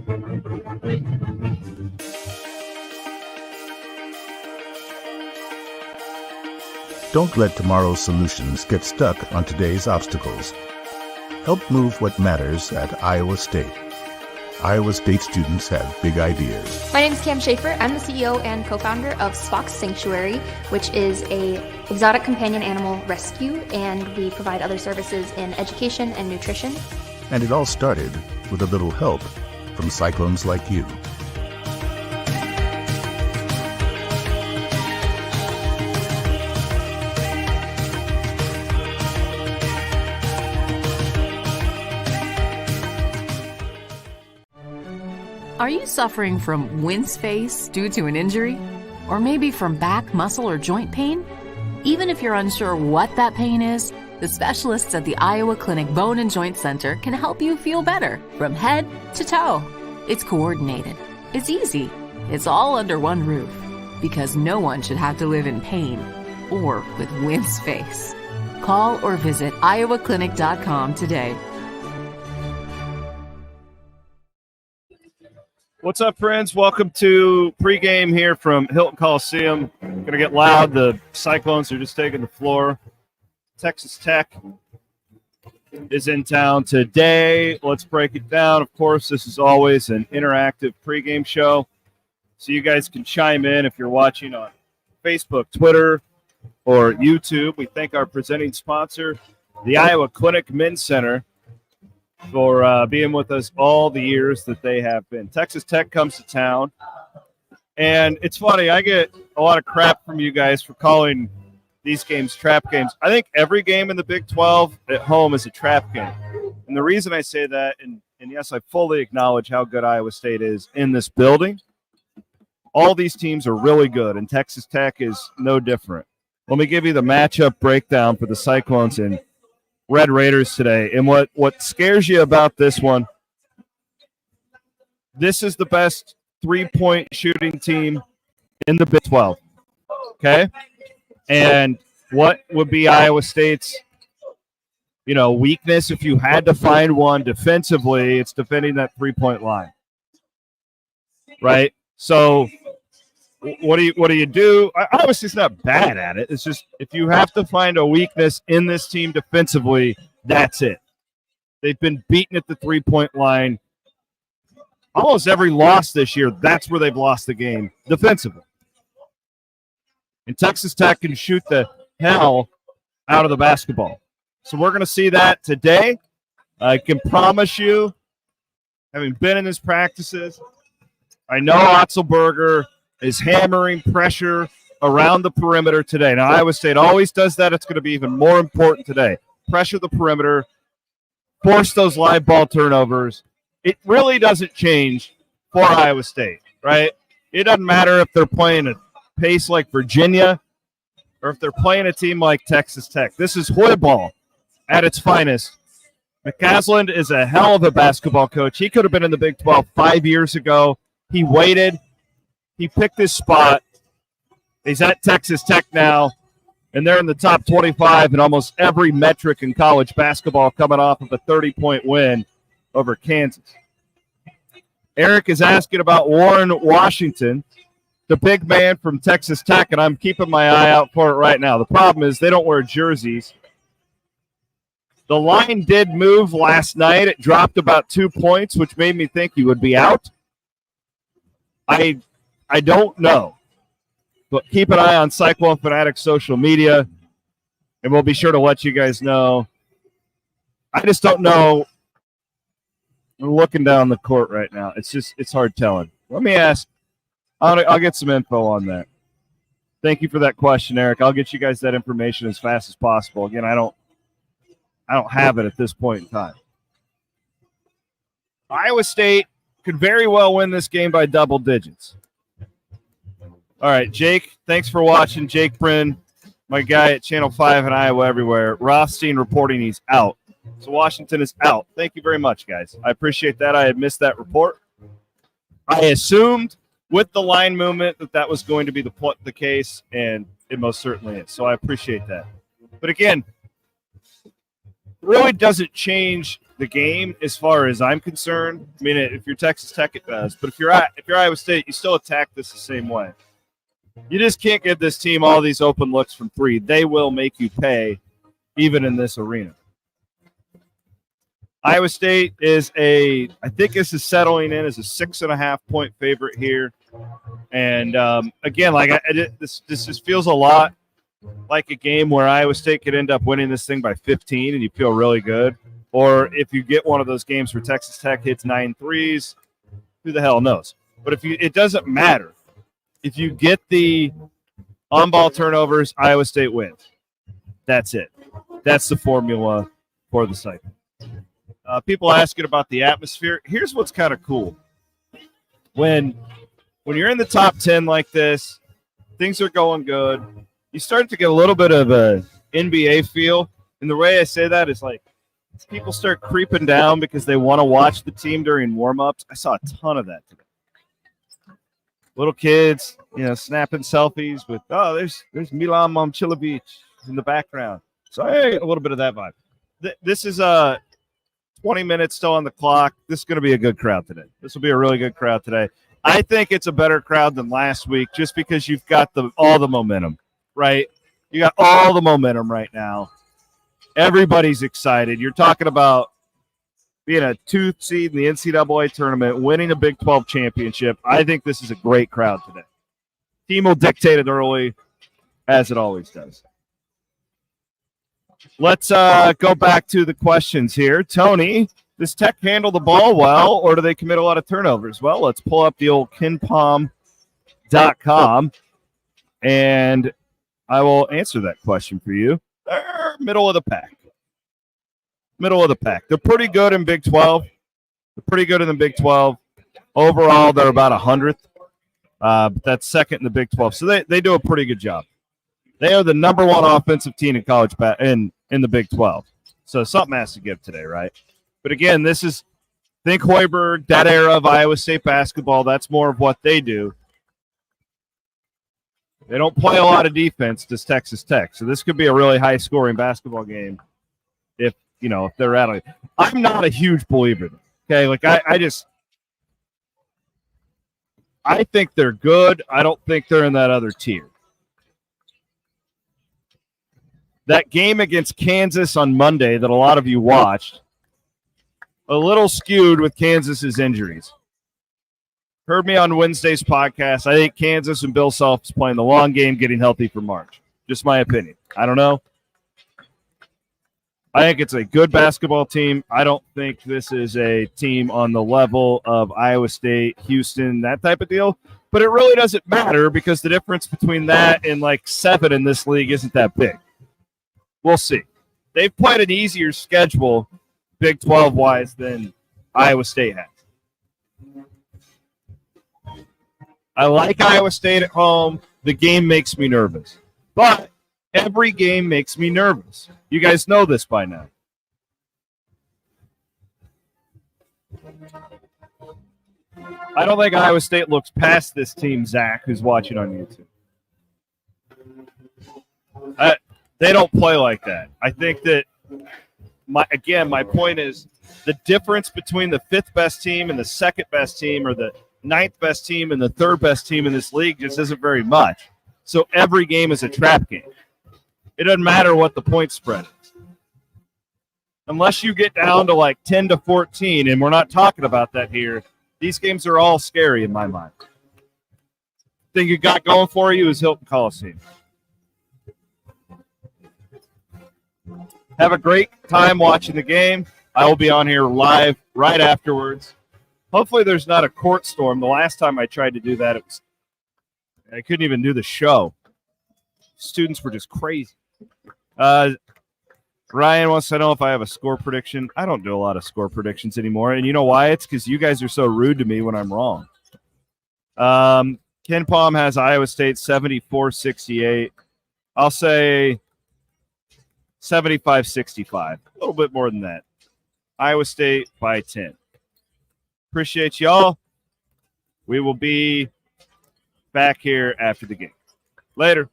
Don't let tomorrow's solutions get stuck on today's obstacles. Help move what matters at Iowa State. Iowa State students have big ideas. My name is Cam Schaefer. I'm the CEO and co-founder of Spock's Sanctuary, which is a exotic companion animal rescue, and we provide other services in education and nutrition. And it all started with a little help from cyclones like you. Are you suffering from wince face due to an injury? Or maybe from back, muscle, or joint pain? Even if you're unsure what that pain is, the specialists at the Iowa Clinic Bone and Joint Center can help you feel better from head to toe. It's coordinated. It's easy. It's all under one roof. Because no one should have to live in pain or with wince face. Call or visit iowaclinic.com today. What's up, friends? Welcome to pregame here from Hilton Coliseum. Going to get loud. The Cyclones are just taking the floor. Texas Tech is in town today. Let's break it down. Of course, this is always an interactive pregame show, so you guys can chime in if you're watching on Facebook, Twitter, or YouTube. We thank our presenting sponsor, the Iowa Clinic Men's Center, for being with us all the years that they have been. Texas Tech comes to town, and it's funny, I get a lot of crap from you guys for calling these games trap games. I think every game in the Big 12 at home is a trap game. And the reason I say that, and yes, I fully acknowledge how good Iowa State is in this building. All these teams are really good, and Texas Tech is no different. Let me give you the matchup breakdown for the Cyclones and Red Raiders today. And what scares you about this one, this is the best three-point shooting team in the Big 12, okay? And what would be Iowa State's, weakness if you had to find one defensively? It's defending that three-point line, right? So what do you do? Obviously, it's not bad at it. It's just if you have to find a weakness in this team defensively, that's it. They've been beaten at the three-point line. Almost every loss this year, that's where they've lost the game defensively. And Texas Tech can shoot the hell out of the basketball. So we're going to see that today. I can promise you, having been in his practices, I know Otzelberger is hammering pressure around the perimeter today. Now, Iowa State always does that. It's going to be even more important today. Pressure the perimeter, force those live ball turnovers. It really doesn't change for Iowa State, right? It doesn't matter if they're playing a pace like Virginia or if they're playing a team like Texas Tech. This is Hoy ball at its finest. McCasland is a hell of a basketball coach. He could have been in the Big 12 5 years ago. He waited. He picked his spot. He's at Texas Tech now, and they're in the top 25 in almost every metric in college basketball, coming off of a 30-point win over Kansas. Eric is asking about Warren Washington, the big man from Texas Tech, and I'm keeping my eye out for it right now. The problem is they don't wear jerseys. The line did move last night. It dropped about 2 points, which made me think he would be out. I don't know, but keep an eye on Cyclone Fanatics social media, and we'll be sure to let you guys know. I just don't know. I'm looking down the court right now. It's hard telling. Let me ask. I'll get some info on that. Thank you for that question, Eric. I'll get you guys that information as fast as possible. Again, I don't have it at this point in time. Iowa State could very well win this game by double digits. All right, Jake, thanks for watching. Jake Bryn, my guy at Channel 5 in Iowa everywhere. Rothstein reporting he's out. So Washington is out. Thank you very much, guys. I appreciate that. I had missed that report. I assumed with the line movement that was going to be the case, and it most certainly is. So I appreciate that. But again, it really doesn't change the game, as far as I'm concerned. I mean, if you're Texas Tech, it does. But if you're Iowa State, you still attack this the same way. You just can't give this team all these open looks from three. They will make you pay, even in this arena. Iowa State is I think this is settling in as a 6.5-point favorite here. And again, this just feels a lot like a game where Iowa State could end up winning this thing by 15 and you feel really good. Or if you get one of those games where Texas Tech hits 9 threes, who the hell knows? But it doesn't matter. If you get the on-ball turnovers, Iowa State wins. That's it. That's the formula for the cycle. People asking about the atmosphere. Here's what's kind of cool. When you're in the top 10 like this, things are going good, you start to get a little bit of a NBA feel. And the way I say that is like people start creeping down because they want to watch the team during warm-ups. I saw a ton of that today. Little kids, snapping selfies with, there's Milan Momcilovic in the background. So, hey, a little bit of that vibe. This is 20 minutes still on the clock. This is going to be a good crowd today. This will be a really good crowd today. I think it's a better crowd than last week just because you've got all the momentum, right? You got all the momentum right now. Everybody's excited. You're talking about being a 2 seed in the NCAA tournament, winning a Big 12 championship. I think this is a great crowd today. Team will dictate it early, as it always does. Let's go back to the questions here. Tony, does Tech handle the ball well, or do they commit a lot of turnovers? Well, let's pull up the old kinpom.com, and I will answer that question for you. They're middle of the pack. Middle of the pack. They're pretty good in Big 12. They're pretty good in the Big 12. Overall, they're about 100th. But that's second in the Big 12. So they do a pretty good job. They are the number one offensive team in college in the Big 12. So something has to give today, right? But again, think Hoiberg, that era of Iowa State basketball. That's more of what they do. They don't play a lot of defense, does Texas Tech. So this could be a really high-scoring basketball game if they're at it. I'm not a huge believer. Okay, like I think they're good. I don't think they're in that other tier. That game against Kansas on Monday that a lot of you watched, a little skewed with Kansas's injuries. Heard me on Wednesday's podcast. I think Kansas and Bill Self is playing the long game, getting healthy for March. Just my opinion. I don't know. I think it's a good basketball team. I don't think this is a team on the level of Iowa State, Houston, that type of deal. But it really doesn't matter because the difference between that and like 7 in this league isn't that big. We'll see. They've played an easier schedule, Big 12-wise, than Iowa State has. I like Iowa State at home. The game makes me nervous. But every game makes me nervous. You guys know this by now. I don't think Iowa State looks past this team, Zach, who's watching on YouTube. They don't play like that. I think that, my point is the difference between the 5th best team and the 2nd best team or the 9th best team and the 3rd best team in this league just isn't very much. So every game is a trap game. It doesn't matter what the point spread is. Unless you get down to like 10 to 14, and we're not talking about that here, these games are all scary in my mind. The thing you got going for you is Hilton Coliseum. Have a great time watching the game. I will be on here live right afterwards. Hopefully there's not a court storm. The last time I tried to do that, I couldn't even do the show. Students were just crazy. Ryan wants to know if I have a score prediction. I don't do a lot of score predictions anymore. And you know why? It's because you guys are so rude to me when I'm wrong. Ken Palm has Iowa State 74-68. I'll say 75-65. A little bit more than that. Iowa State by 10. Appreciate y'all. We will be back here after the game. Later.